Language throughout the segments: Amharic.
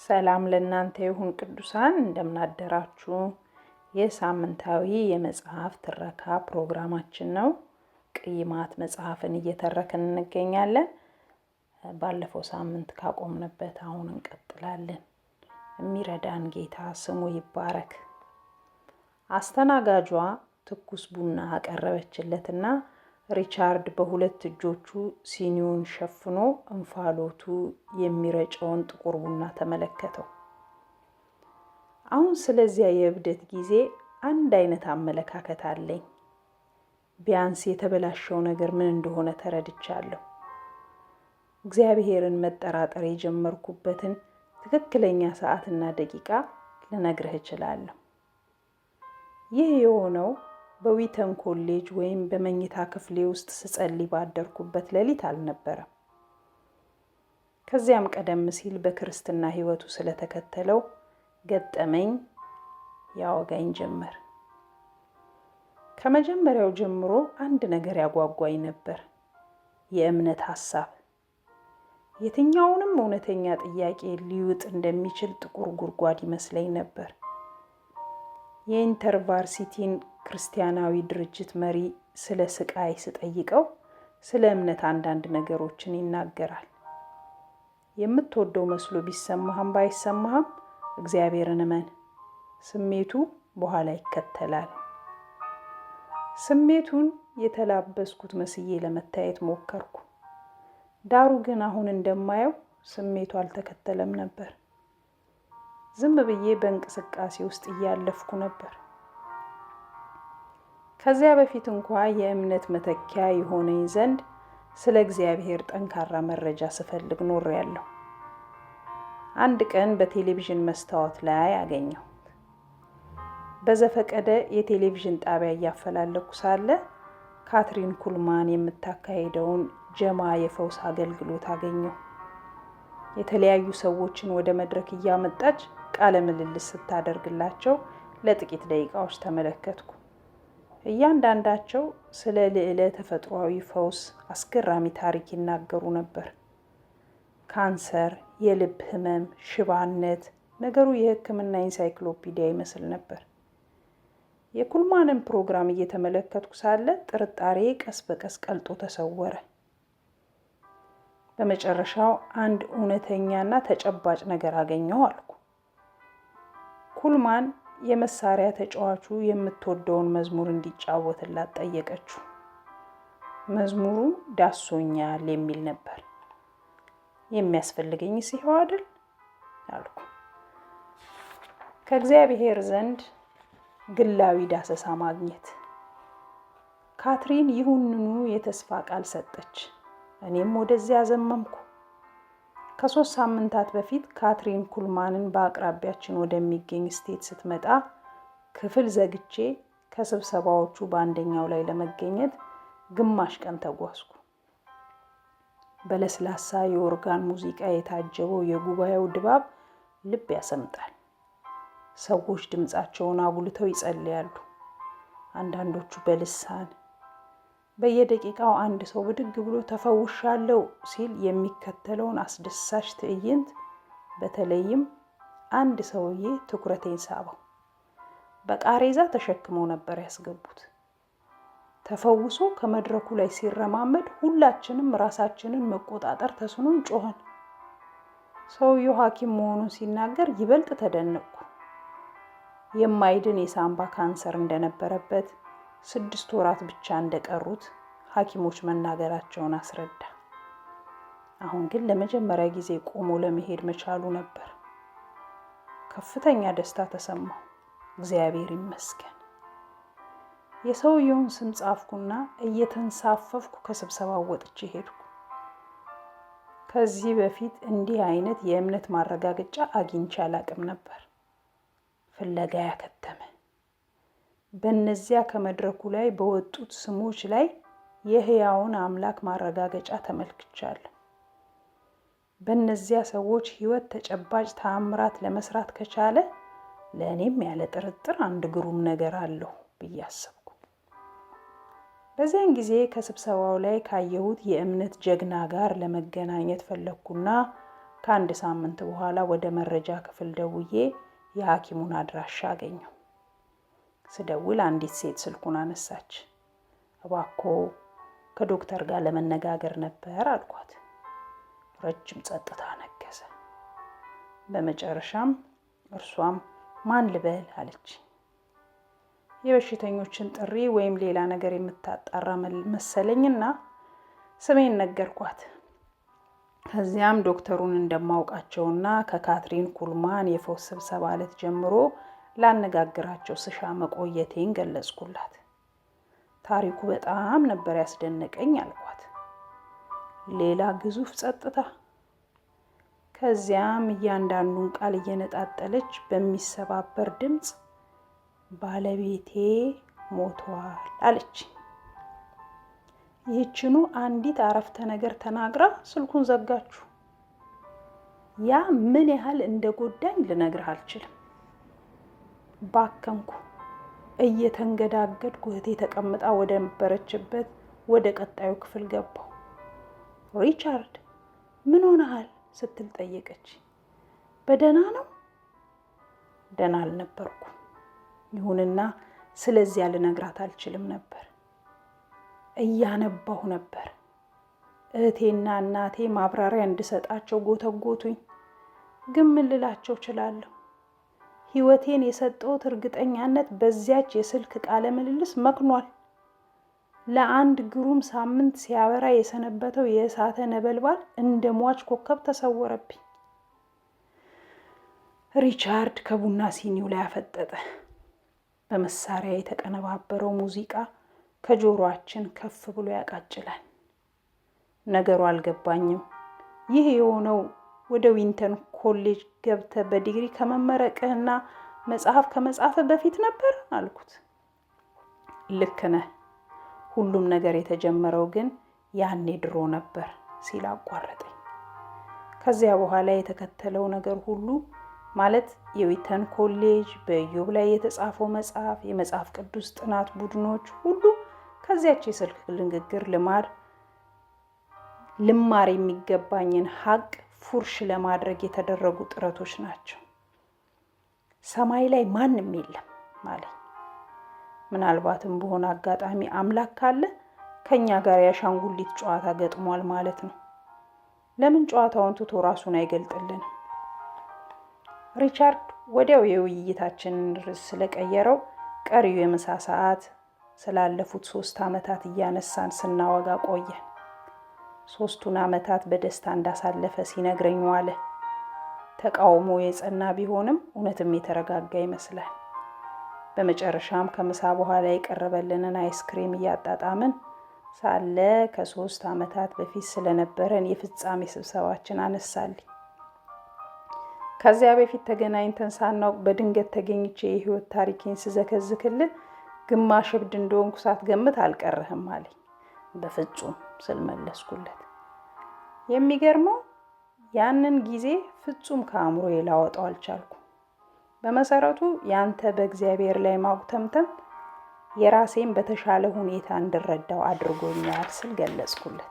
ሰላም ለእናንተ ይሁን ቅዱሳን፣ እንደምናደራችሁ። የሳምንታዊ የመጽሐፍ ትረካ ፕሮግራማችን ነው። ቅይማት መጽሐፍን እየተረክን እንገኛለን። ባለፈው ሳምንት ካቆምንበት አሁን እንቀጥላለን። የሚረዳን ጌታ ስሙ ይባረክ። አስተናጋጇ ትኩስ ቡና አቀረበችለትና ሪቻርድ በሁለት እጆቹ ሲኒውን ሸፍኖ እንፋሎቱ የሚረጨውን ጥቁር ቡና ተመለከተው። አሁን ስለዚያ የእብደት ጊዜ አንድ አይነት አመለካከት አለኝ። ቢያንስ የተበላሸው ነገር ምን እንደሆነ ተረድቻለሁ። እግዚአብሔርን መጠራጠር የጀመርኩበትን ትክክለኛ ሰዓትና ደቂቃ ልነግርህ እችላለሁ። ይህ የሆነው በዊተን ኮሌጅ ወይም በመኝታ ክፍሌ ውስጥ ስጸልይ ባደርኩበት ሌሊት አልነበረም። ከዚያም ቀደም ሲል በክርስትና ሕይወቱ ስለተከተለው ገጠመኝ ያወጋኝ ጀመር። ከመጀመሪያው ጀምሮ አንድ ነገር ያጓጓኝ ነበር፣ የእምነት ሐሳብ። የትኛውንም እውነተኛ ጥያቄ ሊውጥ እንደሚችል ጥቁር ጉድጓድ ይመስለኝ ነበር። የኢንተርቫርሲቲን ክርስቲያናዊ ድርጅት መሪ ስለ ስቃይ ስጠይቀው ስለ እምነት አንዳንድ ነገሮችን ይናገራል። የምትወደው መስሎ ቢሰማህም ባይሰማህም እግዚአብሔርን እመን፣ ስሜቱ በኋላ ይከተላል። ስሜቱን የተላበስኩት መስዬ ለመታየት ሞከርኩ። ዳሩ ግን አሁን እንደማየው ስሜቱ አልተከተለም ነበር። ዝም ብዬ በእንቅስቃሴ ውስጥ እያለፍኩ ነበር። ከዚያ በፊት እንኳ የእምነት መተኪያ የሆነኝ ዘንድ ስለ እግዚአብሔር ጠንካራ መረጃ ስፈልግ ኖሬያለሁ። አንድ ቀን በቴሌቪዥን መስታወት ላይ አገኘሁ። በዘፈቀደ የቴሌቪዥን ጣቢያ እያፈላለኩ ሳለ ካትሪን ኩልማን የምታካሄደውን ጀማ የፈውስ አገልግሎት አገኘሁ። የተለያዩ ሰዎችን ወደ መድረክ እያመጣች ቃለ ምልልስ ስታደርግላቸው ለጥቂት ደቂቃዎች ተመለከትኩ። እያንዳንዳቸው ስለ ልዕለ ተፈጥሯዊ ፈውስ አስገራሚ ታሪክ ይናገሩ ነበር። ካንሰር፣ የልብ ህመም፣ ሽባነት፣ ነገሩ የሕክምና ኢንሳይክሎፒዲያ ይመስል ነበር። የኩልማንን ፕሮግራም እየተመለከትኩ ሳለ ጥርጣሬ ቀስ በቀስ ቀልጦ ተሰወረ። በመጨረሻው አንድ እውነተኛና ተጨባጭ ነገር አገኘሁ አልኩ። ኩልማን የመሳሪያ ተጫዋቹ የምትወደውን መዝሙር እንዲጫወትላት ጠየቀችው። መዝሙሩ ዳሶኛል የሚል ነበር። የሚያስፈልገኝ ሲሆን አይደል አልኩ። ከእግዚአብሔር ዘንድ ግላዊ ዳሰሳ ማግኘት። ካትሪን ይሁንኑ የተስፋ ቃል ሰጠች። እኔም ወደዚያ ዘመምኩ። ከ3 ሳምንታት በፊት ካትሪን ኩልማንን በአቅራቢያችን ወደሚገኝ ስቴት ስትመጣ ክፍል ዘግቼ ከስብሰባዎቹ በአንደኛው ላይ ለመገኘት ግማሽ ቀን ተጓዝኩ። በለስላሳ የኦርጋን ሙዚቃ የታጀበው የጉባኤው ድባብ ልብ ያሰምጣል። ሰዎች ድምፃቸውን አጉልተው ይጸልያሉ፣ አንዳንዶቹ በልሳን። በየደቂቃው አንድ ሰው ብድግ ብሎ ተፈውሻለሁ ሲል የሚከተለውን አስደሳች ትዕይንት በተለይም አንድ ሰውዬ ትኩረቴን ሳበው። በቃሬዛ ተሸክመው ነበር ያስገቡት። ተፈውሶ ከመድረኩ ላይ ሲረማመድ ሁላችንም ራሳችንን መቆጣጠር ተስኖን ጮኸን። ሰውየው ሐኪም መሆኑን ሲናገር ይበልጥ ተደነቅኩ። የማይድን የሳምባ ካንሰር እንደነበረበት 6 ወራት ብቻ እንደቀሩት ሐኪሞች መናገራቸውን አስረዳ። አሁን ግን ለመጀመሪያ ጊዜ ቆሞ ለመሄድ መቻሉ ነበር። ከፍተኛ ደስታ ተሰማው። እግዚአብሔር ይመስገን። የሰውየውን ስም ጻፍኩና እየተንሳፈፍኩ ከስብሰባው ወጥቼ ሄድኩ። ከዚህ በፊት እንዲህ አይነት የእምነት ማረጋገጫ አግኝቼ አላቅም ነበር። ፍለጋ ያከተመ። በእነዚያ ከመድረኩ ላይ በወጡት ስሞች ላይ የሕያውን አምላክ ማረጋገጫ ተመልክቻለሁ። በእነዚያ ሰዎች ሕይወት ተጨባጭ ተአምራት ለመስራት ከቻለ ለእኔም ያለ ጥርጥር አንድ ግሩም ነገር አለው ብዬ አሰብኩ። በዚያን ጊዜ ከስብሰባው ላይ ካየሁት የእምነት ጀግና ጋር ለመገናኘት ፈለግኩና ከአንድ ሳምንት በኋላ ወደ መረጃ ክፍል ደውዬ የሐኪሙን አድራሻ አገኘው። ስደውል አንዲት ሴት ስልኩን አነሳች። እባክዎ ከዶክተር ጋር ለመነጋገር ነበር አልኳት። ረጅም ጸጥታ ነገሰ። በመጨረሻም እርሷም ማን ልበል አለች። የበሽተኞችን ጥሪ ወይም ሌላ ነገር የምታጣራ መሰለኝና ስሜን ነገርኳት። ከዚያም ዶክተሩን እንደማውቃቸውና ከካትሪን ኩልማን የፈውስ ስብሰባ ዕለት ጀምሮ ላነጋግራቸው ስሻ መቆየቴን ገለጽኩላት። ታሪኩ በጣም ነበር ያስደነቀኝ አልኳት። ሌላ ግዙፍ ጸጥታ። ከዚያም እያንዳንዱን ቃል እየነጣጠለች በሚሰባበር ድምፅ ባለቤቴ ሞቷል አለች። ይህችኑ አንዲት አረፍተ ነገር ተናግራ ስልኩን ዘጋችሁ። ያ ምን ያህል እንደጎዳኝ ልነግርህ አልችልም። ባከንኩ። እየተንገዳገድኩ እህቴ ተቀምጣ ወደ ነበረችበት ወደ ቀጣዩ ክፍል ገባሁ። ሪቻርድ ምን ሆነሃል ስትል ጠየቀች። በደህና ነው? ደህና አልነበርኩ። ይሁንና ስለዚያ ልነግራት አልችልም ነበር። እያነባሁ ነበር። እህቴና እናቴ ማብራሪያ እንድሰጣቸው ጎተጎቱኝ። ግን ምን ልላቸው እችላለሁ? ሕይወቴን የሰጠሁት እርግጠኛነት በዚያች የስልክ ቃለ ምልልስ መክኗል። ለአንድ ግሩም ሳምንት ሲያበራ የሰነበተው የእሳተ ነበልባል እንደ ሟች ኮከብ ተሰወረብኝ። ሪቻርድ ከቡና ሲኒው ላይ አፈጠጠ። በመሳሪያ የተቀነባበረው ሙዚቃ ከጆሮአችን ከፍ ብሎ ያቃጭላል። ነገሩ አልገባኝም። ይህ የሆነው ወደ ዊንተን ኮሌጅ ገብተ በዲግሪ ከመመረቅህና መጽሐፍ ከመጻፍህ በፊት ነበር አልኩት። ልክ ነህ። ሁሉም ነገር የተጀመረው ግን ያኔ ድሮ ነበር ሲል አቋረጠኝ። ከዚያ በኋላ የተከተለው ነገር ሁሉ ማለት የዊንተን ኮሌጅ፣ በኢዮብ ላይ የተጻፈው መጽሐፍ፣ የመጽሐፍ ቅዱስ ጥናት ቡድኖች ሁሉ ከዚያች የስልክ ንግግር ልማር የሚገባኝን ሀቅ ፉርሽ ለማድረግ የተደረጉ ጥረቶች ናቸው። ሰማይ ላይ ማንም የለም ማለት ምናልባትም በሆነ አጋጣሚ አምላክ ካለ ከኛ ጋር ያሻንጉሊት ጨዋታ ገጥሟል ማለት ነው። ለምን ጨዋታውን ትቶ ራሱን አይገልጥልንም? ሪቻርድ ወዲያው የውይይታችንን ርዕስ ስለቀየረው ቀሪው የምሳ ሰዓት ስላለፉት 3 ዓመታት እያነሳን ስናወጋ ቆየን። 3ቱን ዓመታት በደስታ እንዳሳለፈ ሲነግረኝ ዋለ። ተቃውሞ የጸና ቢሆንም እውነትም የተረጋጋ ይመስላል። በመጨረሻም ከምሳ በኋላ የቀረበልንን አይስክሬም እያጣጣምን ሳለ ከ3 ዓመታት በፊት ስለነበረን የፍጻሜ ስብሰባችን አነሳልኝ። ከዚያ በፊት ተገናኝተን ሳናውቅ በድንገት ተገኝቼ የህይወት ታሪኬን ስዘከዝክልን ግማሽ እብድ እንደሆንኩ ሳትገምት አልቀረህም አለኝ። በፍጹም ስል መለስኩለት። የሚገርመው ያንን ጊዜ ፍጹም ከአእምሮዬ ላወጣው አልቻልኩም። በመሰረቱ ያንተ በእግዚአብሔር ላይ ማጉተምተም የራሴን በተሻለ ሁኔታ እንድረዳው አድርጎኛል ስል ገለጽኩለት።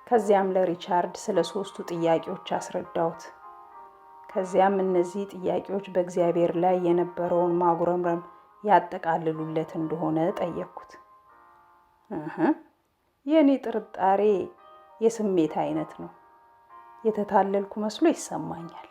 ከዚያም ለሪቻርድ ስለ 3ቱ ጥያቄዎች አስረዳሁት። ከዚያም እነዚህ ጥያቄዎች በእግዚአብሔር ላይ የነበረውን ማጉረምረም ያጠቃልሉለት እንደሆነ ጠየቅኩት። የእኔ ጥርጣሬ የስሜት አይነት ነው። የተታለልኩ መስሎ ይሰማኛል።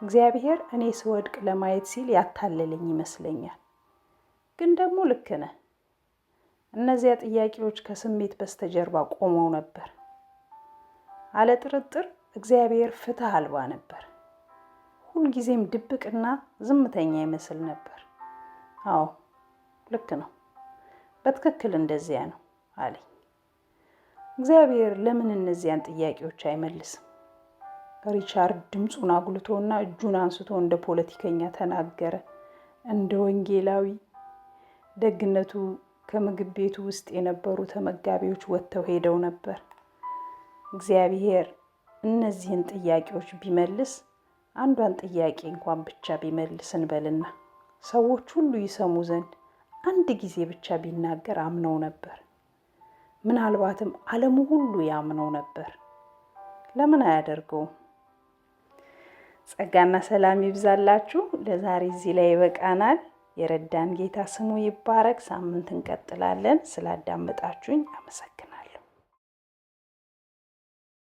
እግዚአብሔር እኔ ስወድቅ ለማየት ሲል ያታለለኝ ይመስለኛል። ግን ደግሞ ልክ ነህ። እነዚያ ጥያቄዎች ከስሜት በስተጀርባ ቆመው ነበር። አለ ጥርጥር እግዚአብሔር ፍትህ አልባ ነበር። ሁልጊዜም ድብቅና ዝምተኛ ይመስል ነበር። አዎ ልክ ነው። በትክክል እንደዚያ ነው አለኝ። እግዚአብሔር ለምን እነዚያን ጥያቄዎች አይመልስም? ሪቻርድ ድምፁን አጉልቶና እጁን አንስቶ እንደ ፖለቲከኛ ተናገረ፣ እንደ ወንጌላዊ። ደግነቱ ከምግብ ቤቱ ውስጥ የነበሩ ተመጋቢዎች ወጥተው ሄደው ነበር። እግዚአብሔር እነዚህን ጥያቄዎች ቢመልስ አንዷን ጥያቄ እንኳን ብቻ ቢመልስ እንበልና ሰዎች ሁሉ ይሰሙ ዘንድ አንድ ጊዜ ብቻ ቢናገር አምነው ነበር። ምናልባትም ዓለሙ ሁሉ ያምነው ነበር። ለምን አያደርገውም? ጸጋና ሰላም ይብዛላችሁ። ለዛሬ እዚህ ላይ ይበቃናል። የረዳን ጌታ ስሙ ይባረክ። ሳምንት እንቀጥላለን። ስላዳመጣችሁኝ አመሰግናለሁ።